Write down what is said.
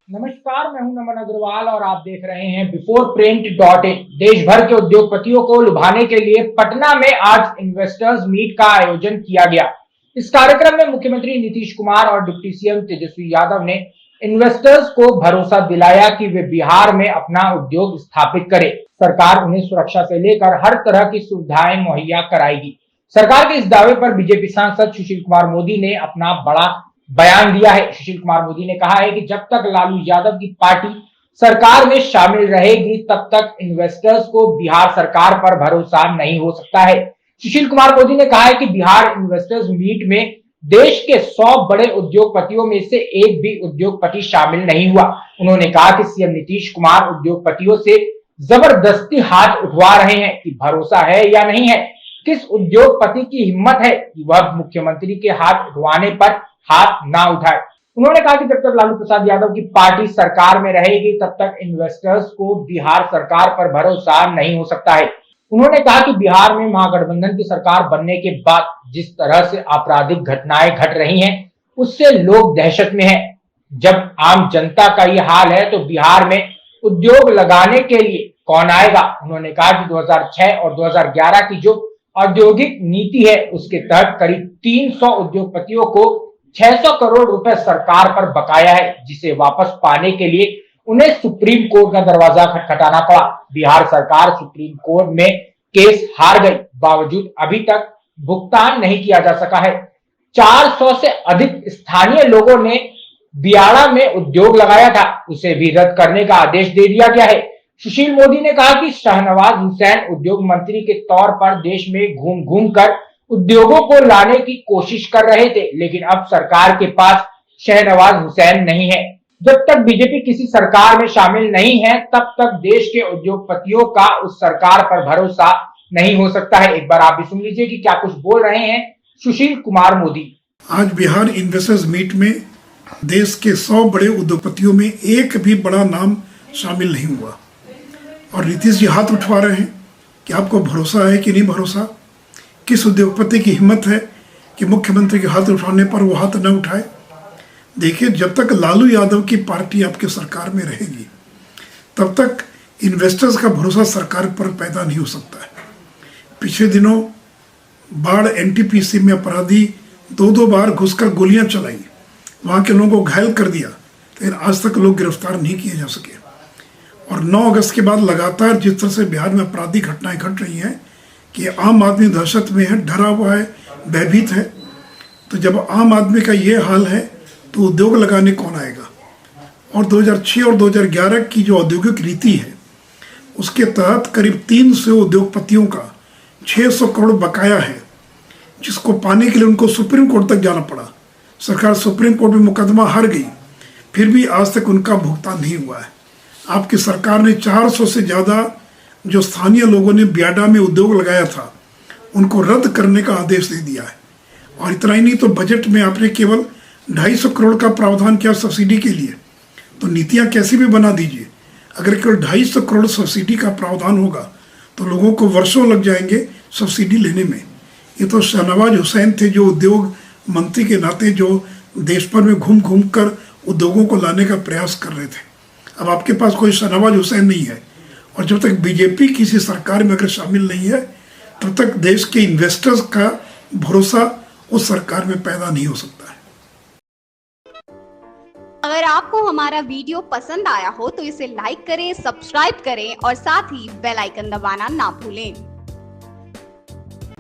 नमस्कार, मैं हूं नमन अग्रवाल और आप देख रहे हैं बिफोर प्रिंट .in। देश भर के उद्योगपतियों को लुभाने के लिए पटना में आज इन्वेस्टर्स मीट का आयोजन किया गया। इस कार्यक्रम में मुख्यमंत्री नीतीश कुमार और डिप्टी सीएम तेजस्वी यादव ने इन्वेस्टर्स को भरोसा दिलाया कि वे बिहार में अपना उद्योग स्थापित करें। सरकार उन्हें सुरक्षा से लेकर हर तरह की सुविधाएं मुहैया कराएगी। सरकार के इस दावे पर बीजेपी सांसद सुशील कुमार मोदी ने अपना बड़ा बयान दिया है। सुशील कुमार मोदी ने कहा है कि जब तक लालू यादव की पार्टी सरकार में शामिल रहेगी तब तक इन्वेस्टर्स को बिहार सरकार पर भरोसा नहीं हो सकता है। सुशील कुमार मोदी ने कहा है कि बिहार इन्वेस्टर्स मीट में देश के 100 बड़े उद्योगपतियों में से एक भी उद्योगपति शामिल नहीं हुआ। उन्होंने कहा कि सीएम नीतीश कुमार उद्योगपतियों से जबरदस्ती हाथ उठवा रहे हैं कि भरोसा है या नहीं है। किस उद्योगपति की हिम्मत है कि वह मुख्यमंत्री के हाथ उठवाने पर हाथ ना उठाए। उन्होंने कहा कि जब तक लालू प्रसाद यादव की पार्टी सरकार में रहेगी तब तक इन्वेस्टर्स को बिहार सरकार पर भरोसा नहीं हो सकता है। उन्होंने कहा कि बिहार में महागठबंधन की सरकार बनने के बाद जिस तरह से आपराधिक घटनाएं घट रही हैं, उससे लोग दहशत में हैं। जब आम जनता का ये हाल है तो बिहार में उद्योग लगाने के लिए कौन आएगा। उन्होंने कहा कि 2006 और 2011 की जो औद्योगिक नीति है उसके तहत करीब 300 उद्योगपतियों को 600 करोड़ रुपए सरकार पर बकाया है, जिसे वापस पाने के लिए उन्हें सुप्रीम कोर्ट का दरवाजा खटखटाना पड़ा। बिहार सरकार सुप्रीम कोर्ट में केस हार गई, बावजूद अभी तक भुगतान नहीं किया जा सका है। 400 से अधिक स्थानीय लोगों ने बियाड़ा में उद्योग लगाया था, उसे भी रद्द करने का आदेश दे दिया गया है। सुशील मोदी ने कहा कि शाहनवाज हुसैन उद्योग मंत्री के तौर पर देश में घूम घूम कर उद्योगों को लाने की कोशिश कर रहे थे, लेकिन अब सरकार के पास शाहनवाज हुसैन नहीं है। जब तक बीजेपी किसी सरकार में शामिल नहीं है तब तक देश के उद्योगपतियों का उस सरकार पर भरोसा नहीं हो सकता है। एक बार आप भी सुन लीजिए कि क्या कुछ बोल रहे हैं सुशील कुमार मोदी। आज बिहार इन्वेस्टर्स मीट में देश के 100 बड़े उद्योगपतियों में एक भी बड़ा नाम शामिल नहीं हुआ और नीतीश जी हाथ उठवा रहे हैं कि आपको भरोसा है कि नहीं भरोसा। किस उद्योगपति की हिम्मत है कि मुख्यमंत्री के हाथ उठाने पर वो हाथ न उठाए। देखिए, जब तक लालू यादव की पार्टी आपके सरकार में रहेगी तब तक इन्वेस्टर्स का भरोसा सरकार पर पैदा नहीं हो सकता है। पिछले दिनों बाढ़ एनटीपीसी में अपराधी 2-2 बार घुसकर गोलियां चलाई, वहाँ के लोगों को घायल कर दिया, लेकिन आज तक लोग गिरफ्तार नहीं किए जा सके। और 9 अगस्त के बाद लगातार जिस तरह से बिहार में आपराधिक घटनाएं घट रही हैं कि आम आदमी दहशत में है, डरा हुआ है, भयभीत है। तो जब आम आदमी का ये हाल है तो उद्योग लगाने कौन आएगा। और 2006 और 2011 की जो औद्योगिक नीति है उसके तहत करीब 300 उद्योगपतियों का 600 करोड़ बकाया है, जिसको पाने के लिए उनको सुप्रीम कोर्ट तक जाना पड़ा। सरकार सुप्रीम कोर्ट में मुकदमा हार गई, फिर भी आज तक उनका भुगतान नहीं हुआ है। आपकी सरकार ने 400 से ज़्यादा जो स्थानीय लोगों ने बियाडा में उद्योग लगाया था उनको रद्द करने का आदेश दे दिया है। और इतना ही नहीं, तो बजट में आपने केवल 250 करोड़ का प्रावधान किया सब्सिडी के लिए। तो नीतियाँ कैसी भी बना दीजिए, अगर केवल 250 करोड़ सब्सिडी का प्रावधान होगा तो लोगों को वर्षों लग जाएंगे सब्सिडी लेने में। ये तो शाहनवाज हुसैन थे जो उद्योग मंत्री के नाते जो देश भर में घूम घूम कर उद्योगों को लाने का प्रयास कर रहे थे। अब आपके पास कोई शाहनवाज हुसैन नहीं है, और जब तक बीजेपी किसी सरकार में अगर शामिल नहीं है तब तक देश के इन्वेस्टर्स का भरोसा उस सरकार में पैदा नहीं हो सकता है। अगर आपको हमारा वीडियो पसंद आया हो तो इसे लाइक करें, सब्सक्राइब करें और साथ ही बेल आइकन दबाना ना भूलें।